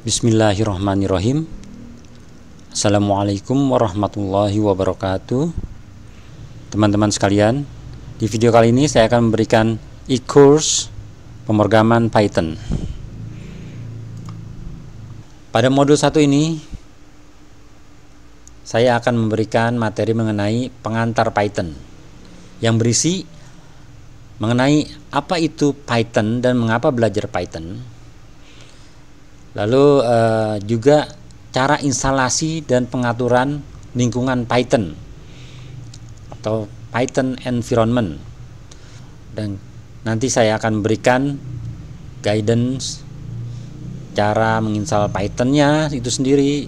Bismillahirrahmanirrahim. Assalamualaikum warahmatullahi wabarakatuh. Teman-teman sekalian, di video kali ini saya akan memberikan e-course pemrograman Python. Pada modul 1 ini saya akan memberikan materi mengenai pengantar Python yang berisi mengenai apa itu Python dan mengapa belajar Python. Lalu juga cara instalasi dan pengaturan lingkungan Python atau Python environment. Dan nanti saya akan berikan guidance cara menginstal Python-nya itu sendiri,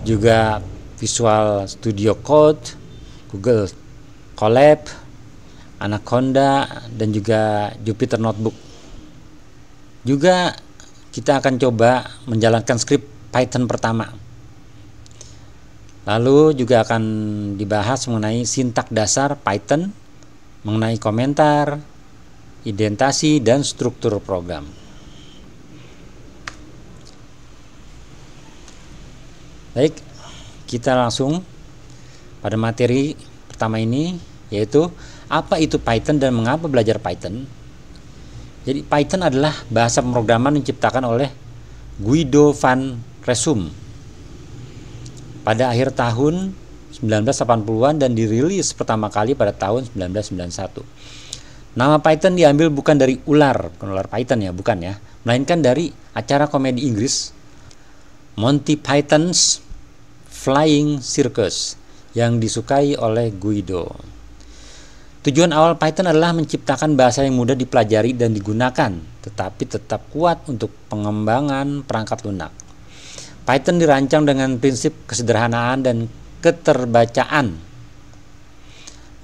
juga Visual Studio Code, Google Colab, Anaconda, dan juga Jupyter Notebook. Juga kita akan coba menjalankan script Python pertama. Lalu juga akan dibahas mengenai sintak dasar Python, mengenai komentar, indentasi, dan struktur program. Baik, kita langsung pada materi pertama ini, yaitu apa itu Python dan mengapa belajar Python. Jadi Python adalah bahasa pemrograman yang diciptakan oleh Guido van Rossum pada akhir tahun 1980-an dan dirilis pertama kali pada tahun 1991. Nama Python diambil bukan dari ular Python ya, bukan ya, melainkan dari acara komedi Inggris Monty Python's Flying Circus yang disukai oleh Guido. Tujuan awal Python adalah menciptakan bahasa yang mudah dipelajari dan digunakan, tetapi tetap kuat untuk pengembangan perangkat lunak. Python dirancang dengan prinsip kesederhanaan dan keterbacaan,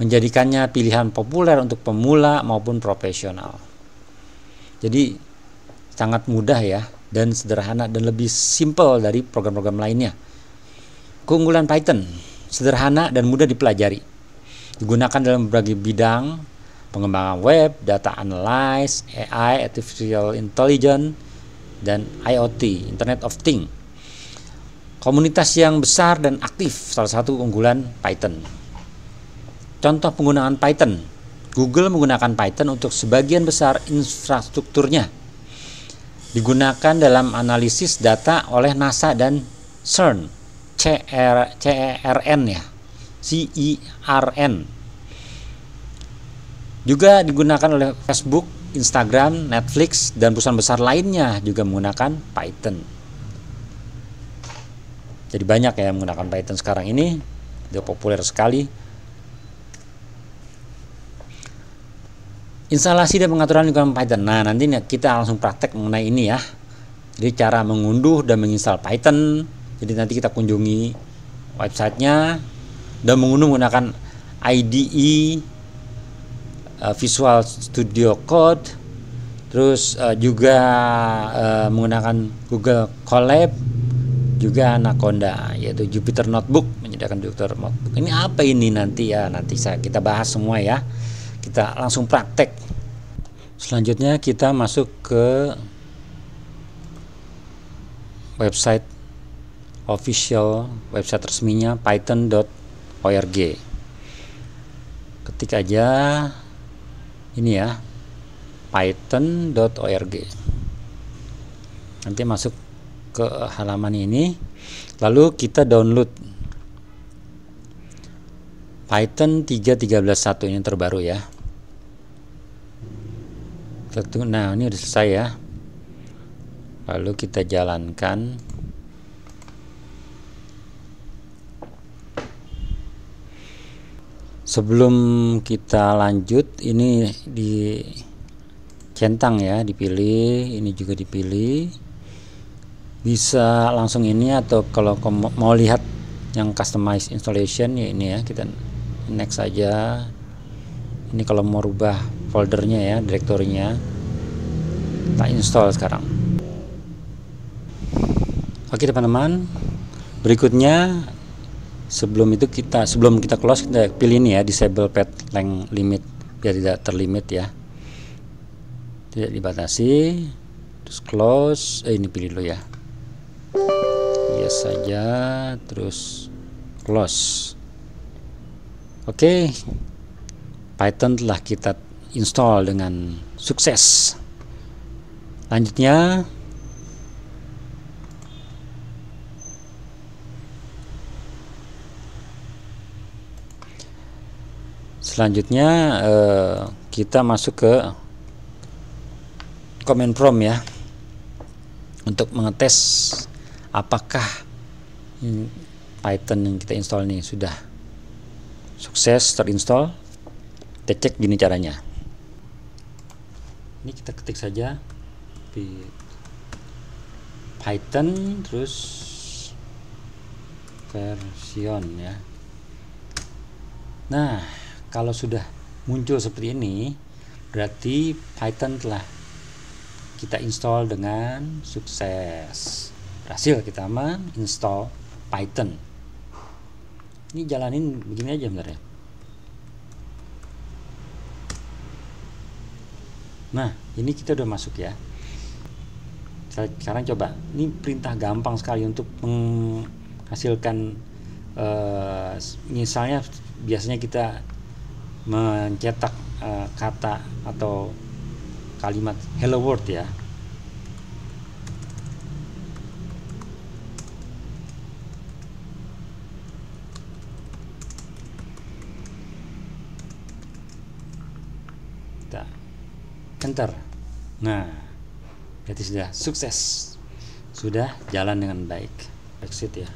menjadikannya pilihan populer untuk pemula maupun profesional. Jadi sangat mudah ya, dan sederhana dan lebih simpel dari program-program lainnya. Keunggulan Python, sederhana dan mudah dipelajari. Digunakan dalam berbagai bidang, pengembangan web, data analysis, AI, artificial intelligence, dan IoT, Internet of Things. Komunitas yang besar dan aktif, salah satu keunggulan Python. Contoh penggunaan Python. Google menggunakan Python untuk sebagian besar infrastrukturnya. Digunakan dalam analisis data oleh NASA dan CERN, CERN ya. CERN. Juga digunakan oleh Facebook, Instagram, Netflix, dan perusahaan besar lainnya juga menggunakan Python. Jadi banyak ya yang menggunakan Python sekarang ini, dia populer sekali. Instalasi dan pengaturan lingkungan Python. Nah, nanti kita langsung praktek mengenai ini ya. Jadi cara mengunduh dan menginstal Python. Jadi nanti kita kunjungi websitenya dan mengunduh menggunakan IDE, Visual Studio Code, terus juga menggunakan Google Colab, juga Anaconda, yaitu Jupyter Notebook, menyediakan Jupyter Notebook. Ini apa ini nanti ya? Nanti kita bahas semua ya. Kita langsung praktek. Selanjutnya kita masuk ke website official, website resminya python.org. Ketik aja ini ya, python.org. Nanti masuk ke halaman ini, lalu kita download Python 3.13.1 ini terbaru ya. Nah, ini udah selesai ya. Lalu kita jalankan. Sebelum kita lanjut, ini dicentang ya, dipilih, ini juga dipilih. Bisa langsung ini, atau kalau mau lihat yang customize installation ya ini ya, kita next aja. Ini kalau mau rubah foldernya ya, direktorinya, kita install sekarang. Oke teman-teman, berikutnya sebelum kita close, kita pilih ini ya, disable path length limit biar tidak terlimit ya, tidak dibatasi. Terus close, ini pilih dulu ya. yes saja, terus close. Oke, Python telah kita install dengan sukses. Selanjutnya kita masuk ke command prompt ya, untuk mengetes apakah Python yang kita install ini sudah sukses terinstall. Kita cek gini caranya. Ini kita ketik saja Python terus version ya. Nah, kalau sudah muncul seperti ini, berarti Python telah kita install dengan sukses. Berhasil kita install Python. Ini jalanin begini aja bentar ya. Nah, ini kita udah masuk ya. Sekarang coba, ini perintah gampang sekali untuk menghasilkan misalnya biasanya kita mencetak kata atau kalimat hello world ya. Kita enter. Nah, berarti sudah sukses, sudah jalan dengan baik. Exit ya.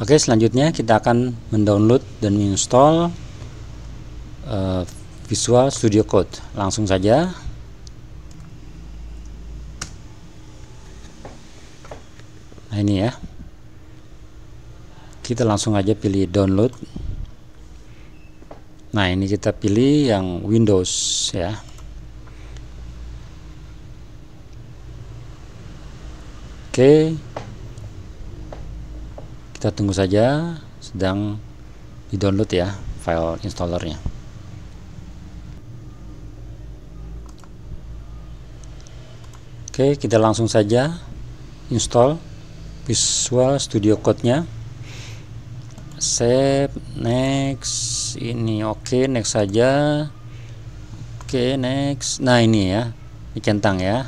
Oke, selanjutnya kita akan mendownload dan menginstall Visual Studio Code. Langsung saja. Nah, ini ya. Kita langsung aja pilih download. Nah, ini kita pilih yang Windows ya. Oke. Kita tunggu saja, sedang di-download ya file installernya. Oke, kita langsung saja install Visual Studio Code-nya. Save, next, ini oke, next saja. Oke, next. Nah, ini ya, dicentang ya.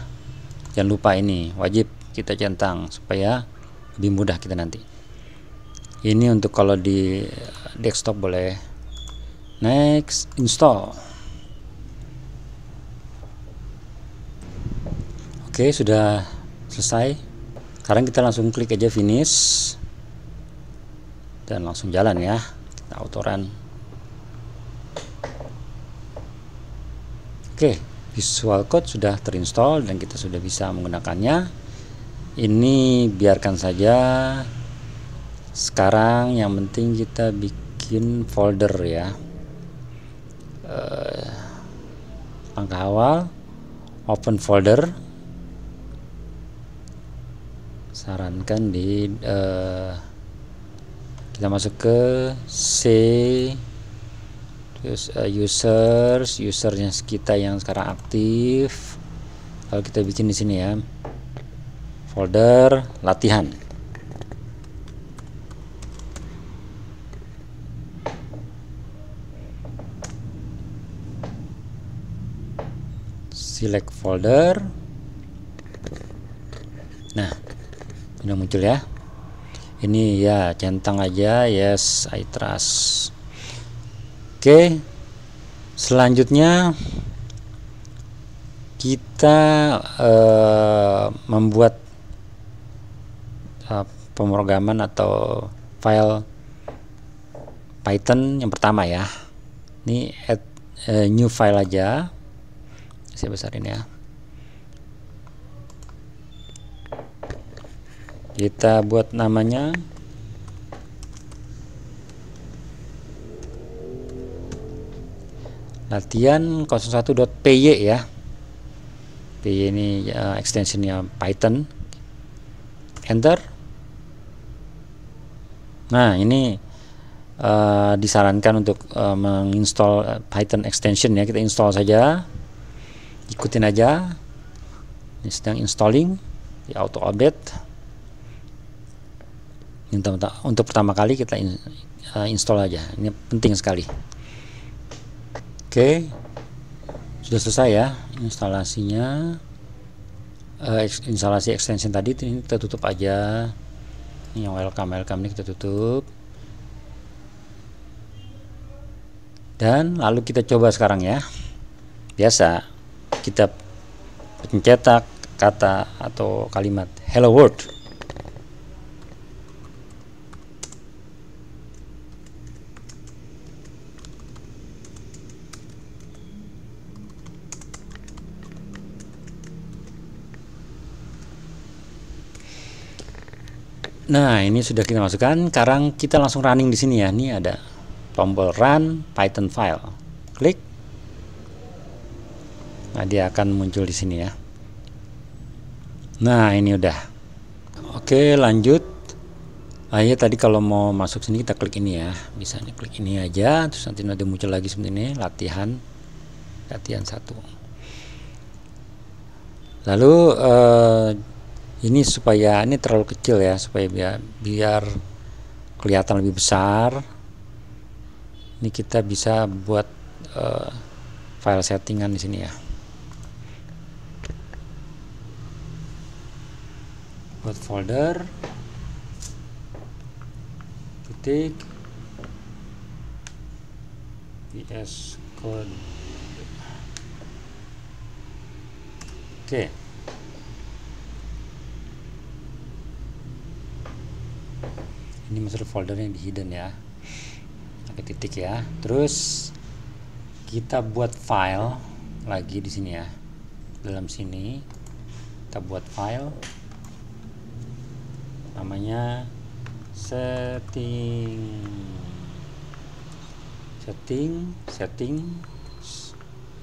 Jangan lupa ini wajib kita centang supaya lebih mudah kita nanti. Ini untuk kalau di desktop boleh. Next, install. Oke, sudah selesai. Sekarang kita langsung klik aja finish dan langsung jalan ya. Kita auto run. Oke, Visual Code sudah terinstall dan kita sudah bisa menggunakannya. Ini biarkan saja. Sekarang yang penting kita bikin folder ya. Langkah awal, open folder. Sarankan di kita masuk ke C, terus usernya kita yang sekarang aktif. Kalau kita bikin di sini ya, folder latihan. Select folder. Nah, sudah muncul ya. Ini ya, centang aja yes I trust. Oke, selanjutnya kita membuat pemrograman atau file Python yang pertama ya. Ini add new file aja. Saya besarin ya. Kita buat namanya latihan 01.py ya. Py ini extensionnya Python. Enter. Nah, ini disarankan untuk menginstall Python extension ya. Kita install saja, ikutin aja. Ini sedang installing, di auto update. Untuk pertama kali kita install aja. Ini penting sekali. Oke, sudah selesai ya instalasinya. Instalasi extension tadi ini kita tutup aja. Ini yang welcome ini kita tutup. Dan lalu kita coba sekarang ya. Biasa kita pencetak kata atau kalimat hello world. Nah, ini sudah kita masukkan. Sekarang kita langsung running di sini ya. Ini ada tombol run Python file. Klik. Nah, dia akan muncul di sini ya. Nah, ini udah. Oke, lanjut. Ya tadi kalau mau masuk sini kita klik ini ya. Bisa nih klik ini aja, terus nanti muncul lagi seperti ini, latihan 1. Lalu ini supaya ini terlalu kecil ya, supaya biar kelihatan lebih besar. Ini kita bisa buat file settingan di sini ya. Buat folder titik VS Code. Oke. Ini masuk foldernya di hidden ya, pakai titik ya. Terus kita buat file lagi di sini ya, dalam sini kita buat file namanya setting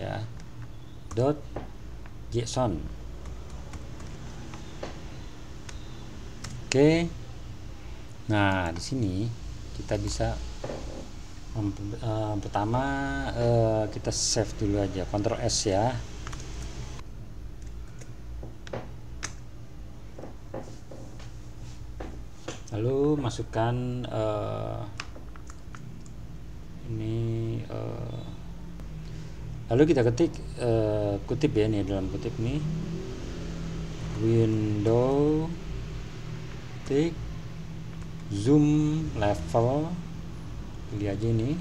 ya .json. Oke. Nah, di sini kita bisa pertama kita save dulu aja, Ctrl S ya. Lalu masukkan ini lalu kita ketik kutip ya, nih dalam kutip nih window tik zoom level, pilih aja ini,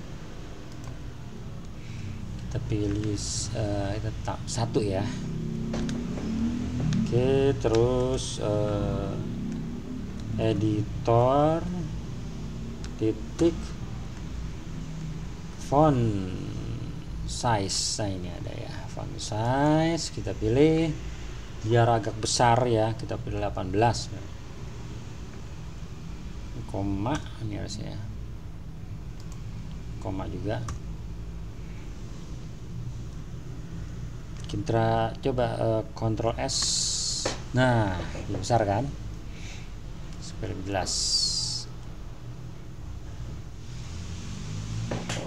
kita pilih 1 ya. Oke, terus editor titik font size. Nah, ini ada ya, font size, kita pilih biar agak besar ya, kita pilih 18 koma, ini harusnya koma juga. Kita coba Ctrl S. Nah, lebih besar kan, supaya lebih jelas.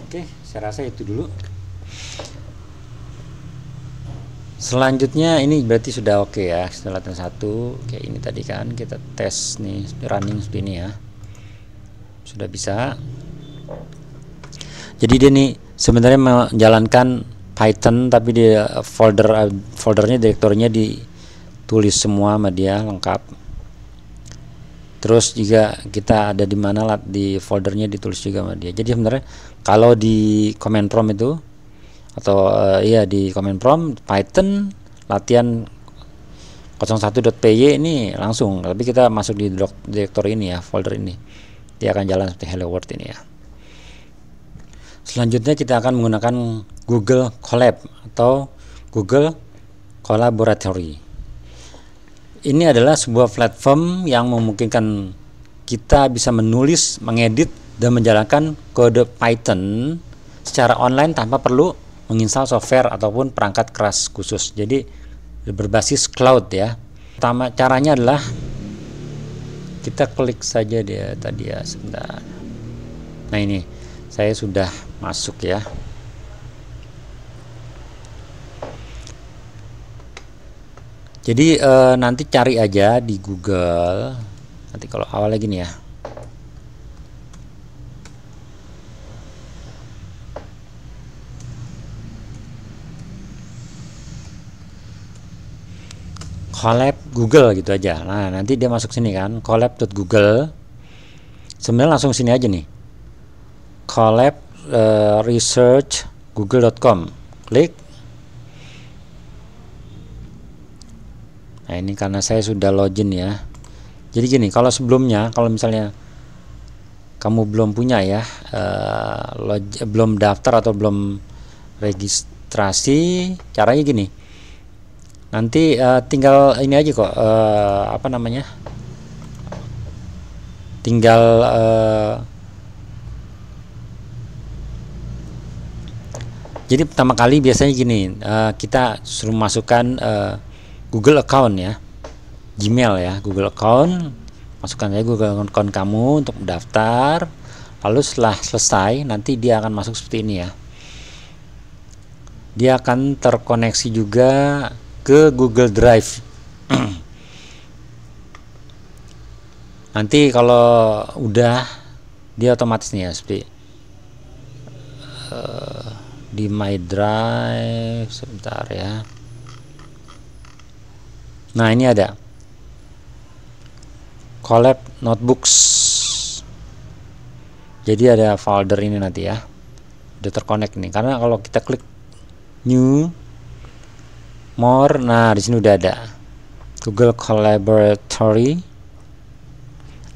Oke, saya rasa itu dulu. Selanjutnya ini berarti sudah oke ya, setelah latihan 1 kayak ini tadi kan, kita tes nih running seperti ini ya, sudah bisa. Jadi dia nih sebenarnya menjalankan Python, tapi di foldernya, direktorinya ditulis semua sama dia lengkap. Terus juga kita ada di mana di foldernya ditulis juga sama dia. Jadi sebenarnya kalau di command prompt itu atau di command prompt Python latihan 01.py ini langsung, tapi kita masuk di direktori ini ya, folder ini, dia akan jalan seperti hello world ini ya. Selanjutnya kita akan menggunakan Google Colab atau Google Collaboratory. Ini adalah sebuah platform yang memungkinkan kita bisa menulis, mengedit, dan menjalankan kode Python secara online tanpa perlu menginstal software ataupun perangkat keras khusus. Jadi berbasis cloud ya. Pertama caranya adalah kita klik saja dia tadi ya, sebentar. Nah, ini saya sudah masuk ya. Jadi nanti cari aja di Google. Nanti kalau awal lagi nih ya, collab Google gitu aja. Nah, nanti dia masuk sini kan, collab.google. Sebenarnya langsung sini aja nih. Collab research google.com. Klik. Nah, ini karena saya sudah login ya. Jadi gini, kalau sebelumnya, kalau misalnya kamu belum punya ya, belum daftar atau belum registrasi, caranya gini. Nanti tinggal ini aja kok, apa namanya? Tinggal jadi pertama kali biasanya gini, kita suruh masukkan Google account ya, Gmail ya, Google account, masukkan aja Google account kamu untuk mendaftar. Lalu setelah selesai, nanti dia akan masuk seperti ini ya. Dia akan terkoneksi juga ke Google Drive. Nanti kalau udah, dia otomatis nih ya, seperti di My Drive, sebentar ya. Nah, ini ada Collab Notebooks. Jadi ada folder ini nanti ya, udah terkonek nih. Karena kalau kita klik New, More, nah di sini udah ada Google Collaboratory.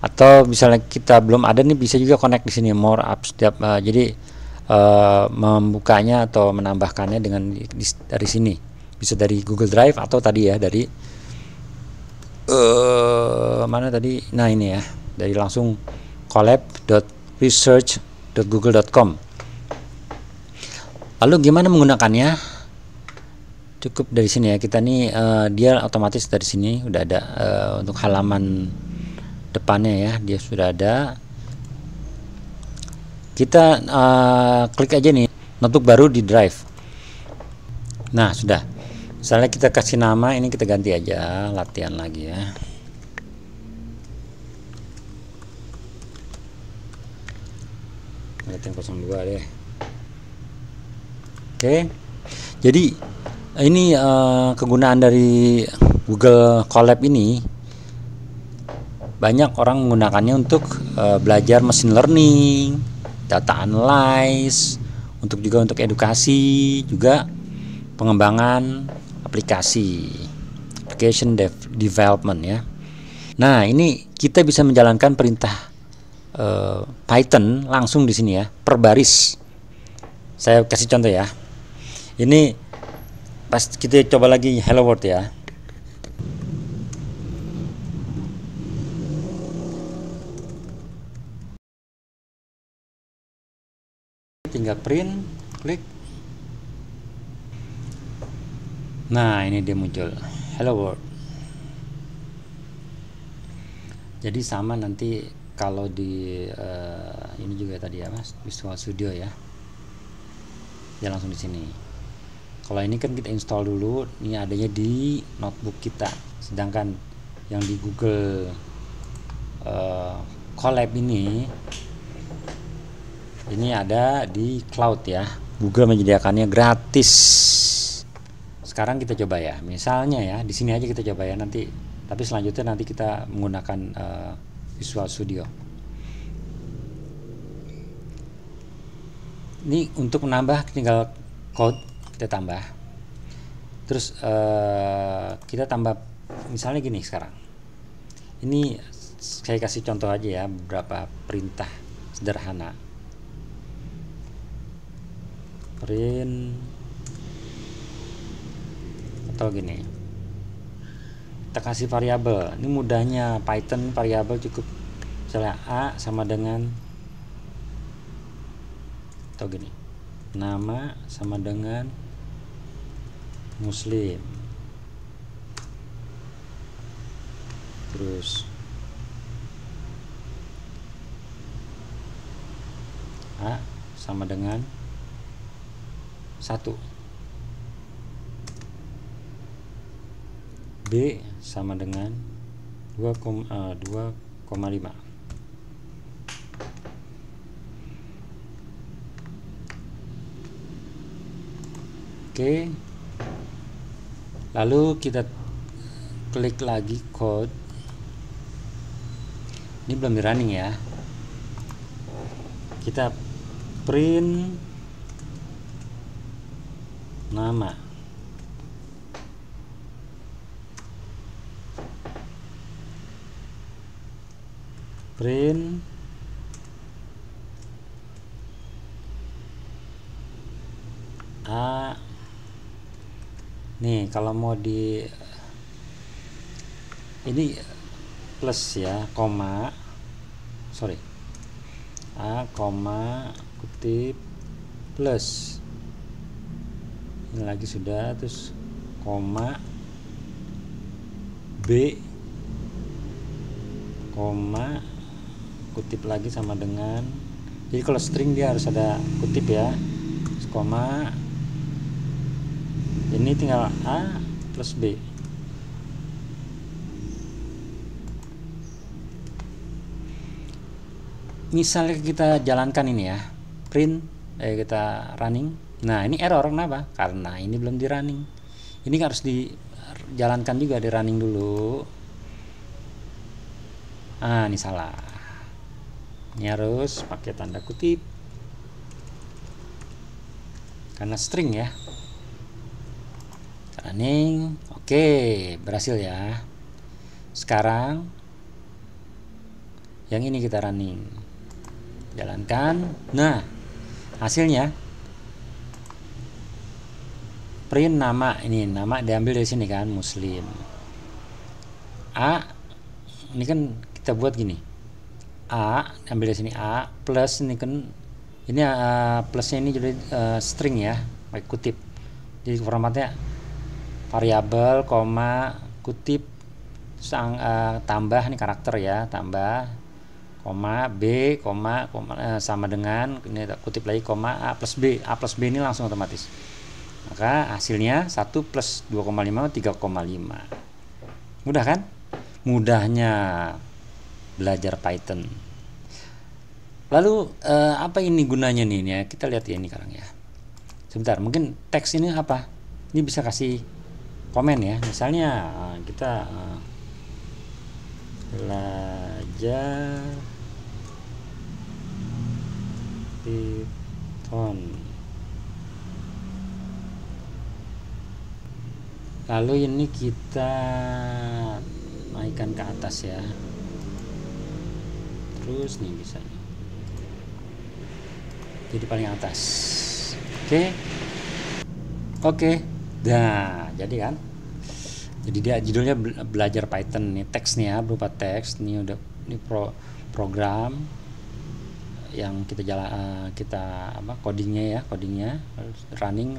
Atau misalnya kita belum ada nih, bisa juga connect di sini More Apps. Jadi membukanya atau menambahkannya dengan dari sini, bisa dari Google Drive atau tadi ya dari mana tadi, nah ini ya, dari langsung collab.research.google.com. lalu gimana menggunakannya? Cukup dari sini ya, kita nih dia otomatis dari sini udah ada untuk halaman depannya ya, dia sudah ada. Kita klik aja nih notebook baru di Drive. Nah, sudah. Misalnya kita kasih nama, ini kita ganti aja, latihan lagi ya. Latihan 02 deh. Oke. Jadi ini kegunaan dari Google Colab ini, banyak orang menggunakannya untuk belajar machine learning, data analyze, juga untuk edukasi, juga pengembangan application development ya. Nah, ini kita bisa menjalankan perintah Python langsung di sini ya, per baris. Saya kasih contoh ya. Ini pas kita coba lagi hello world ya. Tinggal print, klik. Nah, ini dia muncul hello world. Jadi sama nanti kalau di ini juga tadi ya Mas, Visual Studio ya. Dia langsung di sini. Kalau ini kan kita install dulu, ini adanya di notebook kita. Sedangkan yang di Google Colab ini ada di cloud ya. Google menyediakannya gratis. Sekarang kita coba ya. Misalnya ya, di sini aja kita coba ya nanti. Tapi selanjutnya nanti kita menggunakan Visual Studio. Ini untuk menambah tinggal code kita tambah. Terus kita tambah misalnya gini sekarang. Ini saya kasih contoh aja ya, beberapa perintah sederhana. Print atau gini, kita kasih variabel. Ini mudahnya Python, variabel cukup misalnya A sama dengan, atau gini, nama sama dengan Muslim, terus A sama dengan 1, B sama dengan 2,5. Oke. Lalu kita klik lagi code. Ini belum di running ya. Kita print nama. Print A. Nih kalau mau di ini plus ya, koma, sorry, A, koma, kutip, plus, ini lagi sudah, terus koma, B, koma, kutip lagi sama dengan, jadi kalau string dia harus ada kutip ya, terus koma, ini tinggal A plus B. Misalnya kita jalankan ini ya, print, kita running. Nah ini error, kenapa? Karena ini belum di running. Ini harus dijalankan juga, di running dulu. Ah ini salah. Ini harus pakai tanda kutip karena string ya. Running, oke, berhasil ya. Sekarang yang ini kita running. Jalankan. Nah hasilnya print nama. Ini nama diambil dari sini kan, Muslim. A ini kan kita buat gini, A ambil dari sini, A plus ini kan, ini plusnya ini jadi string ya, pakai kutip. Jadi formatnya variabel, koma, kutip, tambah, ini karakter ya, tambah, koma, B, koma, sama dengan, ini kutip lagi, koma, A plus B. A plus B ini langsung otomatis. Maka hasilnya 1 plus 2,5 3,5. Mudah kan? Mudahnya belajar Python. Lalu apa ini gunanya nih ya? Kita lihat ya ini sekarang ya. Sebentar, mungkin teks ini apa? Ini bisa kasih komen ya. Misalnya kita belajar Python. Lalu ini kita naikkan ke atas ya. Terus nih bisa nih. Jadi paling atas. Oke. Nah, jadi kan. Jadi dia judulnya belajar Python nih, teksnya berupa teks. Ini udah program yang kita codingnya running.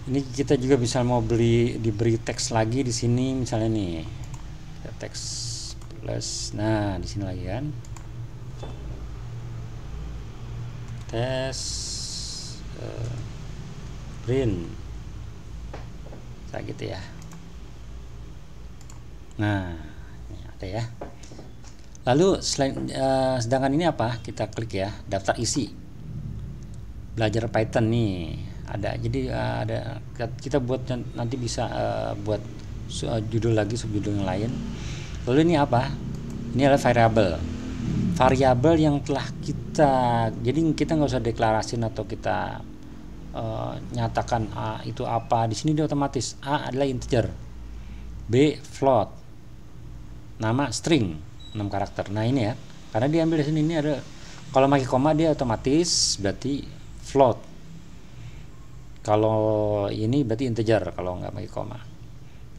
Ini kita juga bisa mau diberi teks lagi di sini, misalnya nih teks plus. Nah di sini lagi kan tes print kayak gitu ya. Nah ini ada ya. Lalu sedangkan ini apa, kita klik ya, daftar isi belajar Python nih ada. Jadi ada, kita buat nanti bisa buat judul lagi, subjudul yang lain. Lalu ini apa, ini adalah variabel yang telah kita, jadi kita nggak usah deklarasiin atau kita nyatakan A itu apa. Di sini dia otomatis. A adalah integer, B float, nama string 6 karakter. Nah ini ya, karena diambil di sini, ini ada, kalau pakai koma dia otomatis berarti float, kalau ini berarti integer kalau nggak pakai koma.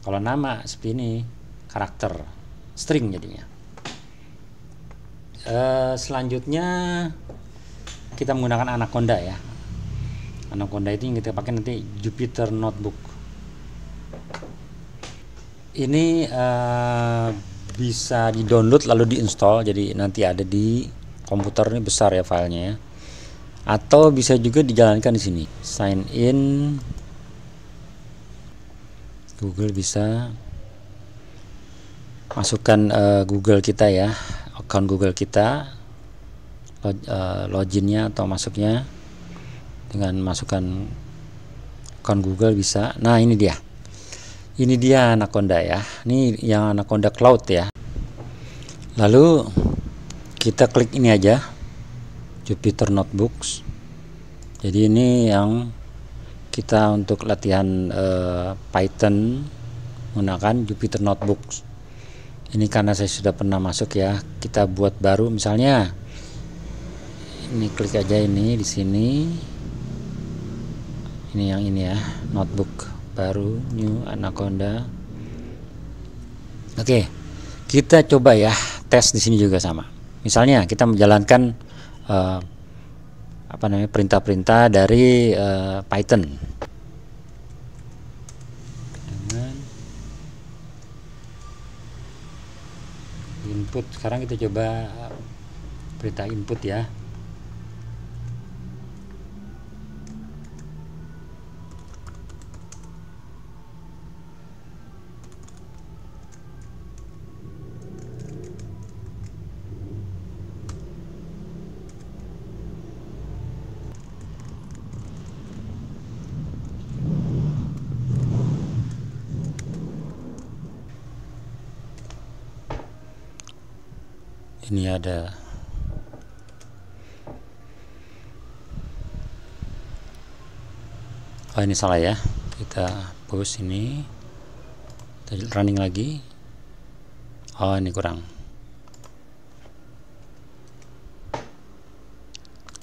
Kalau nama seperti ini karakter, string jadinya. Selanjutnya kita menggunakan Anaconda ya. Anaconda itu yang kita pakai nanti, Jupyter Notebook. Ini bisa di-download lalu di-install, jadi nanti ada di komputer. Ini besar ya filenya ya. Atau bisa juga dijalankan di sini. Sign in Google, bisa masukkan Google kita ya, account Google kita, loginnya atau masuknya dengan masukkan account Google bisa. Nah ini dia. Ini dia Anaconda ya. Ini yang Anaconda Cloud ya. Lalu kita klik ini aja, Jupyter Notebooks. Jadi ini yang kita untuk latihan Python menggunakan Jupyter Notebooks. Ini karena saya sudah pernah masuk ya. Kita buat baru, misalnya ini klik aja ini di sini. Ini yang ini ya, notebook baru, new Anaconda. Oke, kita coba ya tes di sini juga sama. Misalnya kita menjalankan perintah-perintah dari Python. Dengan input, sekarang kita coba perintah input ya. Ini ada ini salah ya, kita pause ini, tadi running lagi. Ini kurang,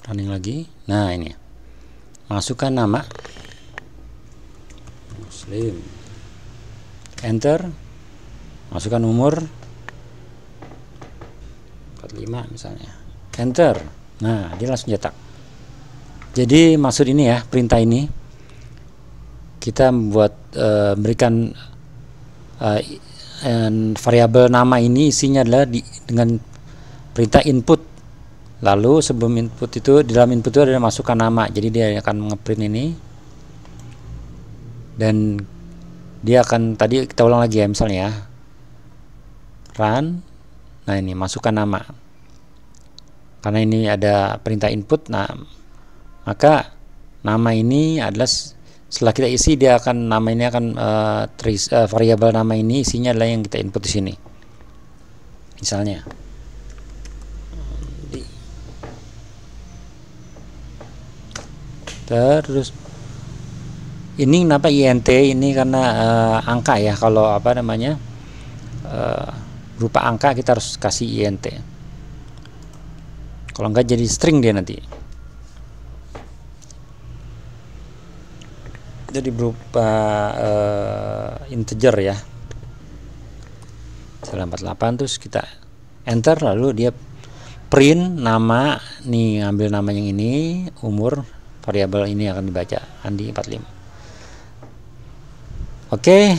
running lagi. Nah ini masukkan nama Muslim, enter, masukkan umur 45 misalnya, enter. Nah dia langsung cetak. Jadi maksud ini ya, perintah ini kita membuat berikan variabel nama ini isinya adalah dengan perintah input. Lalu sebelum input itu, di dalam input itu ada masukkan nama. Jadi dia akan ngeprint ini, dan dia akan, tadi kita ulang lagi ya, misalnya ya, run. Nah ini masukkan nama, karena ini ada perintah input. Nah maka nama ini adalah, setelah kita isi, dia akan, nama ini akan variabel nama ini isinya adalah yang kita input di sini. Misalnya terus ini kenapa int ini, karena angka ya. Kalau berupa angka kita harus kasih int, kalau enggak jadi string dia nanti. Jadi berupa integer ya, 48. Terus kita enter, lalu dia print nama nih, ngambil nama yang ini, umur, variabel ini akan dibaca, Andi 45. Oke.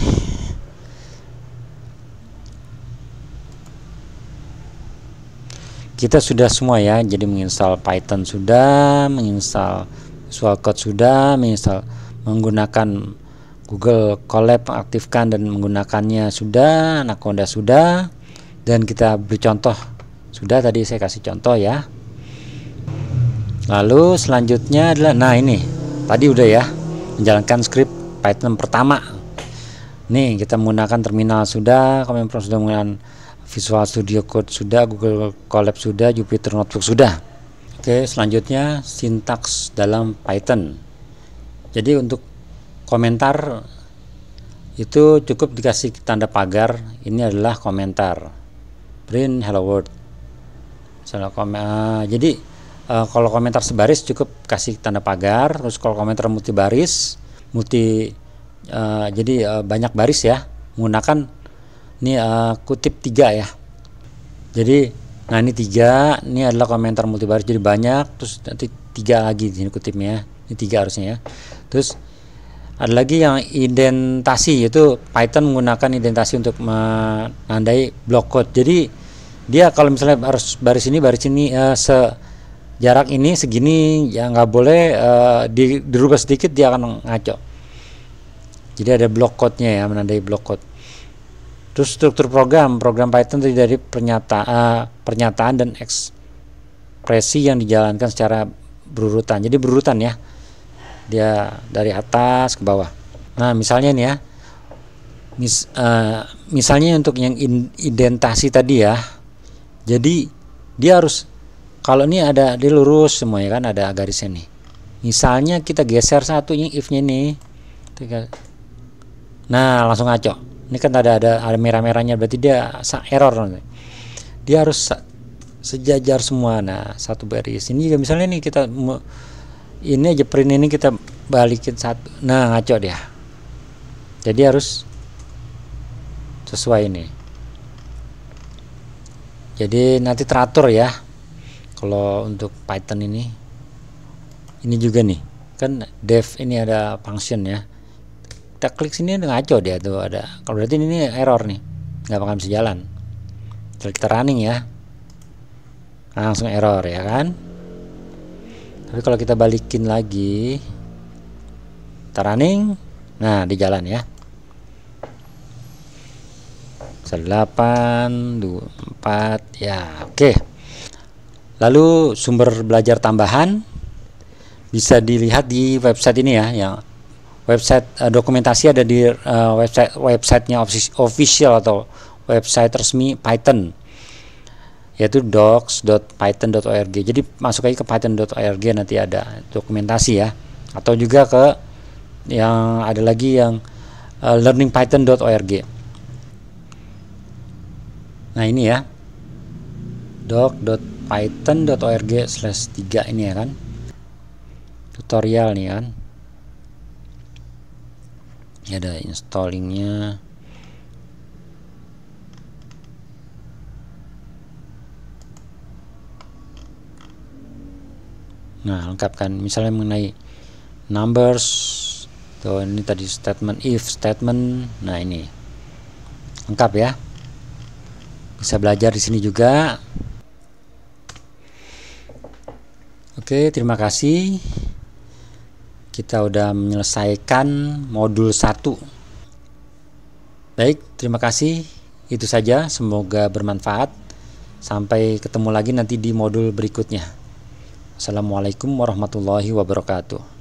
Kita sudah semua ya, jadi menginstal Python sudah, menginstal Visual Code sudah, menginstal menggunakan Google Colab, mengaktifkan dan menggunakannya sudah, Anaconda sudah, dan kita beri contoh sudah, tadi saya kasih contoh ya. Lalu selanjutnya adalah, nah ini tadi udah ya, menjalankan script Python pertama. Nih kita menggunakan terminal sudah, Command Prompt sudah, menggunakan Visual Studio Code sudah, Google Colab sudah, Jupyter Notebook sudah. Oke, selanjutnya sintaks dalam Python. Jadi untuk komentar itu cukup dikasih tanda pagar. Ini adalah komentar. Print hello world. Jadi kalau komentar sebaris cukup kasih tanda pagar. Terus kalau komentar multibaris, jadi banyak baris ya, menggunakan ini kutip 3 ya. Jadi nah ini 3, ini adalah komentar multibaris, jadi banyak. Terus nanti 3 lagi di sini kutipnya, ini 3 harusnya ya. Terus ada lagi yang indentasi, yaitu Python menggunakan indentasi untuk menandai blok code. Jadi dia kalau misalnya harus baris ini jarak ini segini ya, nggak boleh dirubah sedikit dia akan ngaco. Jadi ada blok code-nya ya, menandai blok code. Terus struktur program Python terdiri dari pernyataan dan ekspresi yang dijalankan secara berurutan. Jadi berurutan ya, dia dari atas ke bawah. Nah misalnya nih ya, Misalnya untuk yang indentasi tadi ya, jadi dia harus, kalau ini ada dia lurus semua ya kan, ada garisnya nih. Misalnya kita geser satu yang if-nya nih, nah langsung ngaco. Ini kan ada merah-merahnya, berarti dia error. Dia harus sejajar semua. Nah satu baris. Ini juga misalnya nih kita ini aja print ini kita balikin satu, nah ngaco dia. Jadi harus sesuai ini. Jadi nanti teratur ya. Kalau untuk Python ini juga nih kan dev ini ada function ya, kita klik sini ada ngaco dia tuh ada. Kalau berarti ini error nih, nggak bakal bisa jalan. Kita running ya, langsung error ya kan. Tapi kalau kita balikin lagi, kita running, nah di jalan ya. 8, 2, 4 ya, oke. Lalu sumber belajar tambahan bisa dilihat di website ini ya, yang website dokumentasi ada di websitenya official atau website resmi Python, yaitu docs.python.org. Jadi masuk aja ke python.org, nanti ada dokumentasi ya, atau juga ke yang ada lagi yang learningpython.org. Nah ini ya, doc.python.org/3 ini ya kan, tutorial nih kan, ya ada installingnya. Nah lengkap kan, misalnya mengenai numbers tuh, ini tadi statement if statement. Nah ini lengkap ya, bisa belajar di sini juga. Oke, terima kasih. Kita udah menyelesaikan modul 1. Baik, terima kasih. Itu saja, semoga bermanfaat. Sampai ketemu lagi nanti di modul berikutnya. Assalamualaikum warahmatullahi wabarakatuh.